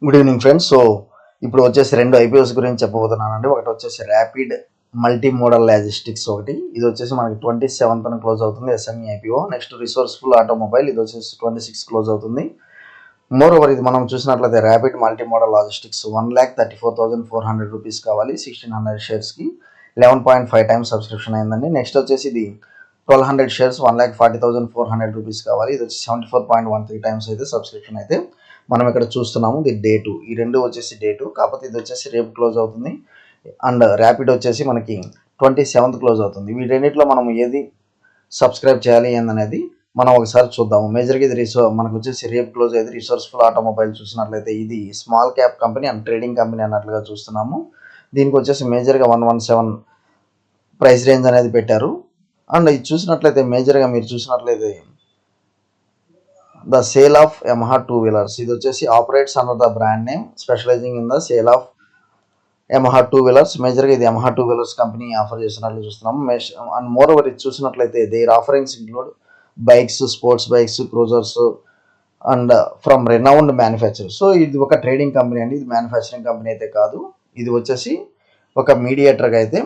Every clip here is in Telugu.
Good evening friends. సో ఇప్పుడు వచ్చేసి రెండు ఐపీఓస్ గురించి చెప్పబోతున్నానండి. ఒకటి వచ్చేసి ర్యాపిడ్ మల్టీ మోడల్ లాజిస్టిక్స్ ఒకటి, ఇది వచ్చేసి మనకి 27th క్లోజ్ అవుతుంది SME IPO. Next resourceful automobile, ఇది వచ్చేసి 26 క్లోజ్ అవుతుంది. మోర్ ఓవర్ ఇది మనం చూసినట్లయితే rapid multi modal logistics 1,34,400 rupees కావాలి 1600 షేర్స్కి 11.5 టైమ్స్ సబ్స్క్రిప్షన్ అయిందండి. నెక్స్ట్ వచ్చేసి ఇది 1200 షేర్స్ 1,40,400 రూపీస్ కావాలి, ఇది వచ్చి 74.13 టైమ్స్ అయితే సబ్స్క్రిప్షన్ అయితే మనం ఇక్కడ చూస్తున్నాము. ఇది డే 2, ఈ రెండు వచ్చేసి డే 2, కాకపోతే ఇది వచ్చేసి రేపు క్లోజ్ అవుతుంది. అండ్ ర్యాపిడ్ వచ్చేసి మనకి 27th క్లోజ్ అవుతుంది. వీటన్నిటిలో మనం ఏది సబ్స్క్రైబ్ చేయాలి ఏందనేది మనం ఒకసారి చూద్దాము. మేజర్గా ఇది మనకు వచ్చేసి రేపు క్లోజ్ అయ్యేది రిసోర్స్ఫుల్ ఆటోమొబైల్. చూసినట్లయితే ఇది small cap company and trading company అన్నట్లుగా చూస్తున్నాము. దీనికి వచ్చేసి మేజర్గా 117 ప్రైస్ రేంజ్ అనేది పెట్టారు. అండ్ ఇది చూసినట్లయితే మేజర్గా మీరు చూసినట్లయితే the sale of Yamaha two wheelers, ఇది వచ్చేసి operates under the brand name specialising in the sale of Yamaha two wheelers. మేజర్గా ఇది Yamaha two wheelers company offer చేస్తున్నట్లు చూస్తున్నాము. అండ్ మోర్ ఓవర్ ఇది చూసినట్లయితే their offerings include bikes, sports bikes, cruisers and from renowned manufacture. So ఇది ఒక ట్రేడింగ్ కంపెనీ అండి, ఇది మ్యానుఫ్యాక్చరింగ్ కంపెనీ అయితే కాదు. ఇది వచ్చేసి ఒక మీడియేటర్గా అయితే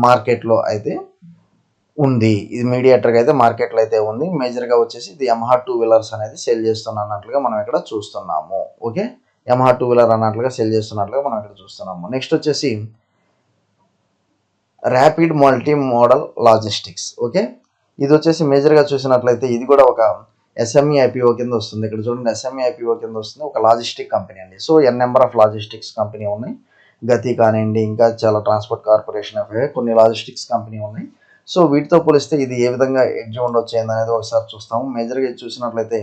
మార్కెట్లో అయితే ఉంది. ఇది మీడియేటర్గా అయితే మార్కెట్లో అయితే ఉంది. మేజర్గా వచ్చేసి ఇది యమహా టూ వీలర్స్ అనేది సేల్ చేస్తున్నట్లుగా మనం ఇక్కడ చూస్తున్నాము. ఓకే, యమహా టూ వీలర్ అన్నట్లుగా సేల్ చేస్తున్నట్లుగా మనం ఇక్కడ చూస్తున్నాము. నెక్స్ట్ వచ్చేసి rapid multi modal logistics. Okay, ఇది వచ్చేసి మేజర్గా చూసినట్లయితే ఇది కూడా ఒక ఎస్ఎంఈ ఐపీఓ కింద వస్తుంది. ఇక్కడ చూడండి, ఎస్ఎంఈ ఐపీఓ కింద వస్తుంది, ఒక లాజిస్టిక్ కంపెనీ అండి. So number of logistics company ఉన్నాయి, గతి కానివ్వండి, ఇంకా చాలా ట్రాన్స్పోర్ట్ కార్పొరేషన్ కొన్ని లాజిస్టిక్స్ కంపెనీ ఉన్నాయి. సో వీటితో పోలిస్తే ఇది ఏ విధంగా ఎడ్జ్ ఉండొచ్చు అనేది ఒకసారి చూస్తాము. మేజర్గా చూసినట్లయితే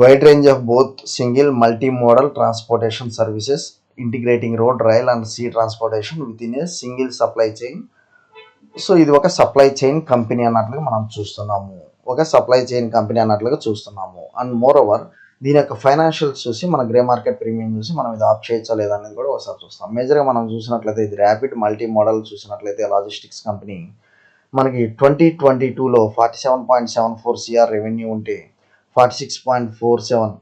wide range of both single multimodal transportation services integrating road, rail and sea transportation within a single supply chain. So ఇది ఒక సప్లై చైన్ కంపెనీ అన్నట్లుగా మనం చూస్తున్నాము, ఒక సప్లై చైన్ కంపెనీ అన్నట్లుగా చూస్తున్నాము. అండ్ మోర్ ఓవర్ దీని యొక్క ఫైనాన్షియల్స్ చూసి మన గ్రే మార్కెట్ ప్రీమియం చూసి మనం ఇది ఆప్ చేయొచ్చా లేదా అనేది కూడా ఒకసారి చూస్తాం. మేజర్గా మనం చూసినట్లయితే ఇది ర్యాపిడ్ మల్టీ మోడల్ చూసినట్లయితే లాజిస్టిక్స్ కంపెనీ మనకి 2022లో 47.74 సిఆర్ రెవెన్యూ ఉంటే 46.47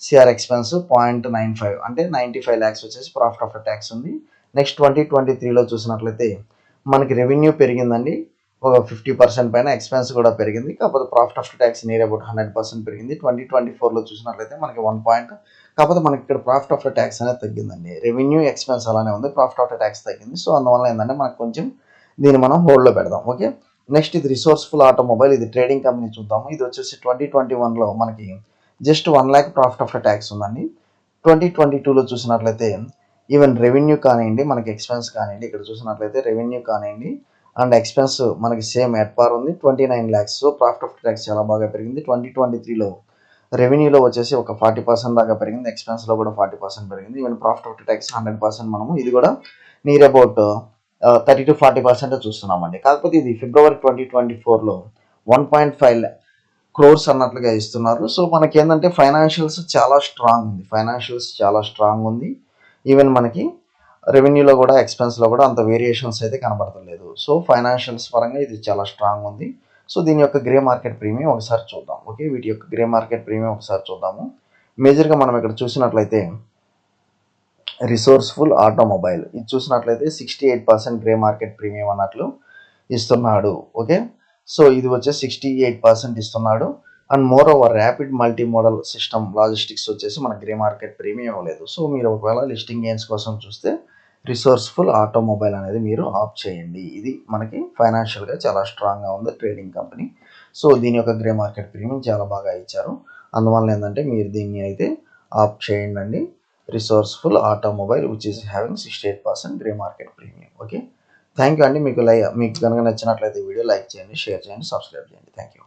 సిఆర్ ఎక్స్పెన్స్ 0.95 అంటే 95 lakhs వచ్చేసి ప్రాఫిట్ ఆఫ్టర్ ట్యాక్స్ ఉంది. నెక్స్ట్ 2023లో చూసినట్లయితే మనకి రెవెన్యూ పెరిగిందండి, ఒక 50% పైన, ఎక్స్పెన్స్ కూడా పెరిగింది, కాకపోతే profit after tax near about 100% పెరిగింది. 2024లో చూసినట్లయితే మనకి 1 పాయింట్, కాకపోతే మనకి ఇక్కడ ప్రాఫిట్ ఆఫ్టర్ ట్యాక్స్ అనేది తగ్గిందండి. రెవెన్యూ ఎక్స్పెన్స్ అలానే ఉంది, ప్రాఫిట్ ఆఫ్టర్ ట్యాక్స్ తగ్గింది. సో అందువల్ల ఏంటంటే మనకు కొంచెం దీన్ని మనం హోల్డ్లో పెడదాం. ఓకే, నెక్స్ట్ ఇది రిసోర్స్ఫుల్ ఆటోమొబైల్, ఇది ట్రేడింగ్ కంపెనీ చూద్దాము. ఇది వచ్చేసి 2021లో మనకి just 1 lakh profit after tax ఉందండి. 2022లో చూసినట్లయితే ఈవెన్ రెవెన్యూ కానివ్వండి, మనకి ఎక్స్పెన్స్ కానివ్వండి, ఇక్కడ చూసినట్లయితే రెవెన్యూ కానివ్వండి అండ్ ఎక్స్పెన్స్ మనకి సేమ్ ఎట్ పార్ ఉంది, 29 lakhs. So profit after tax చాలా బాగా పెరిగింది. 2023లో రెవెన్యూలో వచ్చేసి ఒక 40% దాకా పెరిగింది, ఎక్స్పెన్స్లో కూడా 40% పెరిగింది. ఈవెన్ ప్రాఫిట్ ఆఫ్టర్ ట్యాక్స్ 100% మనము ఇది కూడా నియర్ అబౌట్ 30 to 40% చూస్తున్నామండి. కాకపోతే ఇది ఫిబ్రవరి 2024లో 1.5 crores అన్నట్లుగా ఇస్తున్నారు. సో మనకి ఏంటంటే ఫైనాన్షియల్స్ చాలా స్ట్రాంగ్ ఉంది. ఈవెన్ మనకి రెవెన్యూలో కూడా ఎక్స్పెన్స్లో కూడా అంత వేరియేషన్స్ అయితే కనబడతలేదు. సో ఫైనాన్షియల్స్ పరంగా ఇది చాలా స్ట్రాంగ్ ఉంది. సో దీని యొక్క గ్రే మార్కెట్ ప్రీమియం ఒకసారి చూద్దాం. ఓకే, వీటి యొక్క గ్రే మార్కెట్ ప్రీమియం ఒకసారి చూద్దాము. మేజర్గా మనం ఇక్కడ చూసినట్లయితే రిసోర్స్ఫుల్ ఆటోమొబైల్, ఇది చూసినట్లయితే 68% గ్రే మార్కెట్ ప్రీమియం అన్నట్లు ఇస్తున్నాడు. ఓకే, సో ఇది వచ్చేసి 68% ఇస్తున్నాడు. And more over rapid multi modal system logistics వచ్చేసి మన గ్రే మార్కెట్ ప్రీమియం లేదు. సో మీరు ఒకవేళ లిస్టింగ్ గెయిన్స్ కోసం చూస్తే రిసోర్స్ఫుల్ ఆటోమొబైల్ అనేది మీరు ఆప్ చేయండి. ఇది మనకి ఫైనాన్షియల్గా చాలా స్ట్రాంగ్గా ఉంది ట్రేడింగ్ కంపెనీ. సో దీని యొక్క గ్రే మార్కెట్ ప్రీమియం చాలా బాగా ఇచ్చారు. అందువల్ల ఏంటంటే మీరు దీన్ని అయితే ఆప్ చేయండి. Resourceful automobile which is having 68% grey market premium. Okay, thank you అండి. మీకు కనుక నచ్చినట్లయితే వీడియో లైక్ చేయండి, షేర్ చేయండి, సబ్స్క్రైబ్ చేయండి. Thank you.